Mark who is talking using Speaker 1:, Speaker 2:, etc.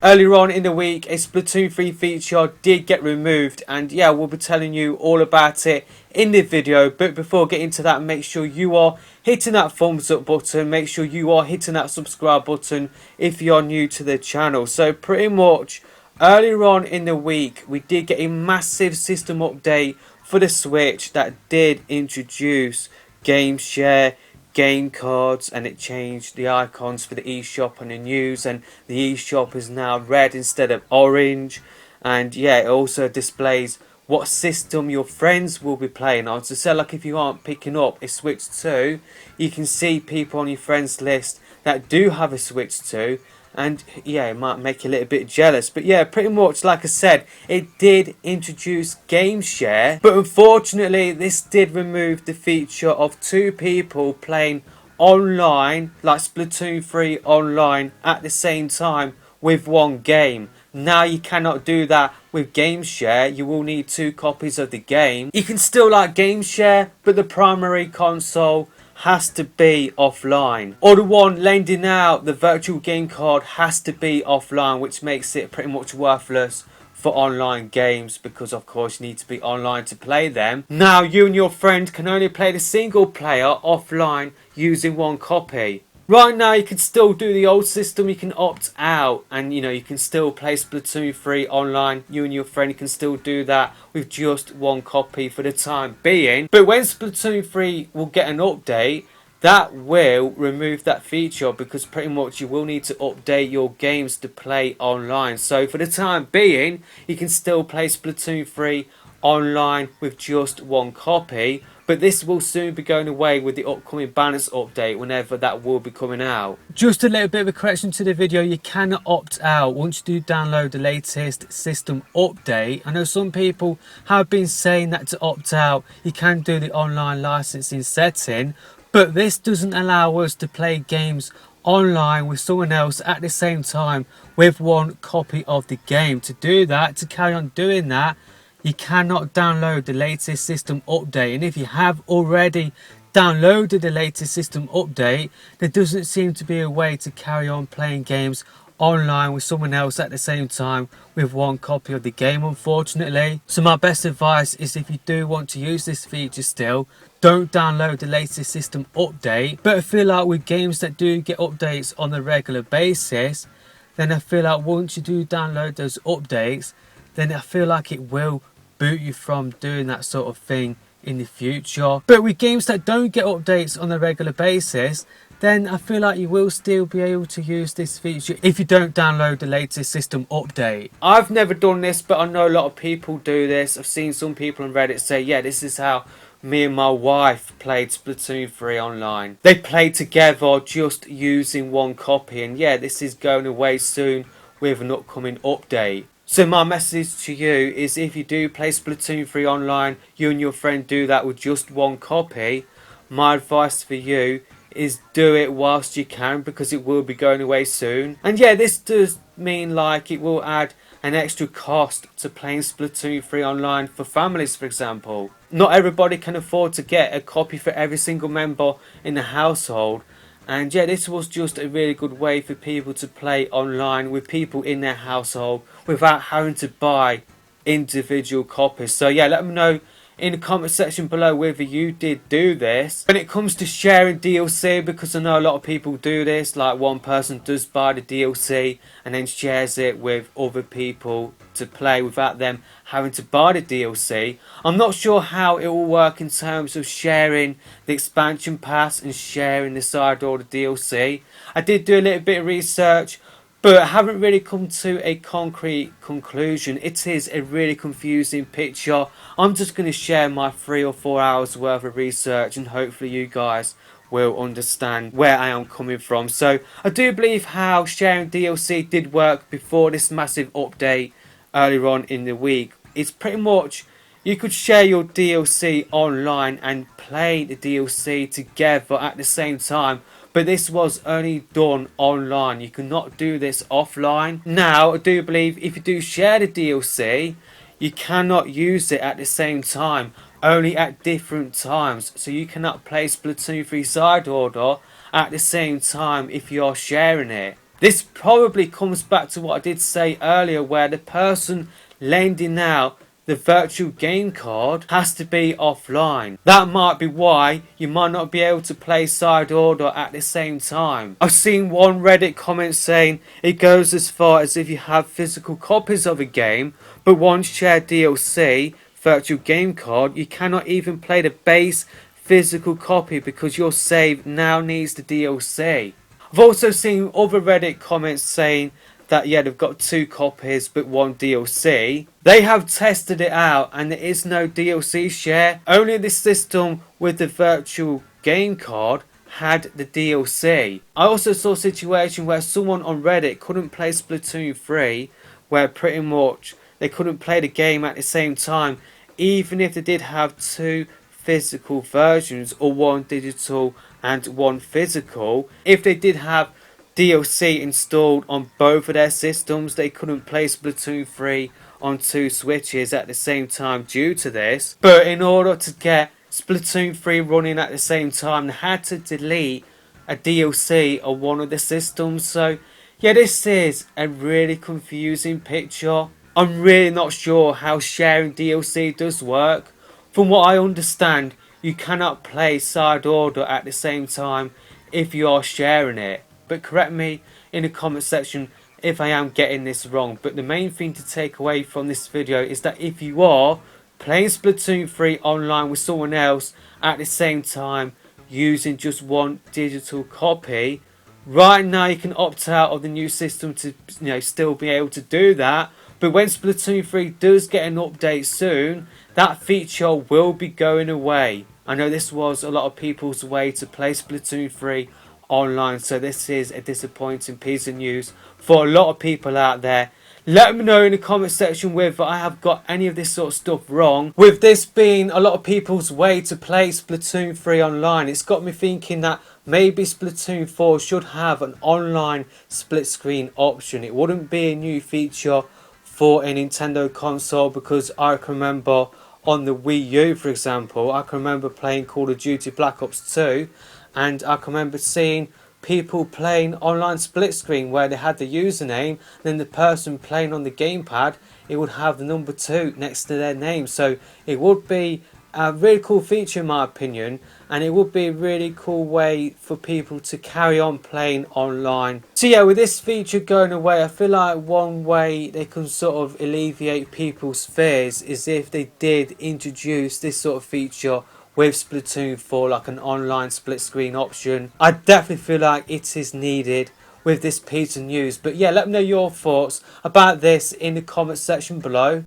Speaker 1: Earlier on in the week, a Splatoon 3 feature did get removed, and yeah, we'll be telling you all about it in the video. But before getting to that, make sure you are hitting that thumbs up button, make sure you are hitting that subscribe button if you're new to the channel. So pretty much earlier on in the week, we did get a massive system update for the Switch that did introduce game share, game cards, and it changed the icons for the eShop and the news, and the eShop is now red instead of orange. And yeah, it also displays what system your friends will be playing on. So say like if you aren't picking up a Switch 2, you can see people on your friends list that do have a Switch 2, and yeah, it might make you a little bit jealous. But yeah, pretty much like I said, it did introduce game share, but unfortunately this did remove the feature of two people playing online, like Splatoon 3 online at the same time with one game. Now you cannot do that with game share. You will need 2 copies of the game. You can still like game share, but the primary console has to be offline, or the one lending out the virtual game card has to be offline, which makes it pretty much worthless for online games, because of course you need to be online to play them. Now you and your friend can only play the single player offline using 1 copy. Right now you can still do the old system, you can opt out, and you can still play Splatoon 3 online. You and your friend can still do that with just 1 copy for the time being. But when Splatoon 3 will get an update, that will remove that feature, because pretty much you will need to update your games to play online. So for the time being, you can still play Splatoon 3 online with just 1 copy, but this will soon be going away with the upcoming balance update, whenever that will be coming out. Just a little bit of a correction to the video, you cannot opt out once you do download the latest system update. I know some people have been saying that to opt out you can do the online licensing setting, but this doesn't allow us to play games online with someone else at the same time with 1 copy of the game. To do that, to carry on doing that, you cannot download the latest system update. And if you have already downloaded the latest system update, there doesn't seem to be a way to carry on playing games online with someone else at the same time with 1 copy of the game, unfortunately. So my best advice is, if you do want to use this feature still, don't download the latest system update. But I feel like with games that do get updates on a regular basis, then I feel like once you do download those updates, then I feel like it will boot you from doing that sort of thing in the future. But with games that don't get updates on a regular basis, then I feel like you will still be able to use this feature if you don't download the latest system update. I've never done this, but I know a lot of people do this. I've seen some people on Reddit say, yeah, this is how me and my wife played Splatoon 3 online. They played together just using 1 copy, and yeah, this is going away soon with an upcoming update. So my message to you is, if you do play Splatoon 3 online, you and your friend do that with just 1 copy, my advice for you is do it whilst you can, because it will be going away soon. And yeah, this does mean like it will add an extra cost to playing Splatoon 3 online for families, for example. Not everybody can afford to get a copy for every single member in the household. And yeah, this was just a really good way for people to play online with people in their household without having to buy individual copies. So yeah, let me know in the comment section below whether you did do this. When it comes to sharing DLC, because I know a lot of people do this, like one person does buy the DLC and then shares it with other people to play without them having to buy the DLC. I'm not sure how it will work in terms of sharing the expansion pass and sharing the side or the DLC. I did do a little bit of research, but I haven't really come to a concrete conclusion. It is a really confusing picture. I'm just going to share my 3 or 4 hours worth of research, and hopefully you guys will understand where I am coming from. So I do believe how sharing DLC did work before this massive update earlier on in the week. It's pretty much, you could share your DLC online and play the DLC together at the same time, but this was only done online. You cannot do this offline. Now, I do believe if you do share the DLC, you cannot use it at the same time, only at different times. So you cannot play Splatoon 3 Side Order at the same time if you're sharing it. This probably comes back to what I did say earlier, where the person lending out the virtual game card has to be offline. That might be why you might not be able to play side order at the same time. I've seen one Reddit comment saying it goes as far as if you have physical copies of a game but one shared DLC virtual game card, you cannot even play the base physical copy because your save now needs the DLC. I've also seen other Reddit comments saying that yeah, they've got 2 copies but 1 DLC. They have tested it out and there is no DLC share. Only the system with the virtual game card had the DLC. I also saw a situation where someone on Reddit couldn't play Splatoon 3, where pretty much they couldn't play the game at the same time even if they did have 2 physical versions, or 1 digital and 1 physical. If they did have DLC installed on both of their systems, they couldn't play Splatoon 3 on 2 switches at the same time due to this. But in order to get Splatoon 3 running at the same time, they had to delete a DLC on one of the systems. So yeah, this is a really confusing picture. I'm really not sure how sharing DLC does work. From what I understand, you cannot play side order at the same time if you are sharing it. But correct me in the comment section if I am getting this wrong. But the main thing to take away from this video is that if you are playing Splatoon 3 online with someone else at the same time using just 1 digital copy, right now you can opt out of the new system to still be able to do that. But when Splatoon 3 does get an update soon, that feature will be going away. I know this was a lot of people's way to play Splatoon 3 online, so this is a disappointing piece of news for a lot of people out there. Let me know in the comment section whether I have got any of this sort of stuff wrong. With this being a lot of people's way to play Splatoon 3 online, it's got me thinking that maybe Splatoon 4 should have an online split screen option. It wouldn't be a new feature for a Nintendo console, because I can remember on the Wii U, for example, I can remember playing Call of Duty Black Ops 2, and I can remember seeing people playing online split screen where they had the username, then the person playing on the gamepad, it would have the number 2 next to their name. So it would be a really cool feature in my opinion, and it would be a really cool way for people to carry on playing online. So yeah, with this feature going away, I feel like one way they can sort of alleviate people's fears is if they did introduce this sort of feature with Splatoon 4, like an online split screen option. I definitely feel like it is needed with this piece of news. But yeah, let me know your thoughts about this in the comment section below.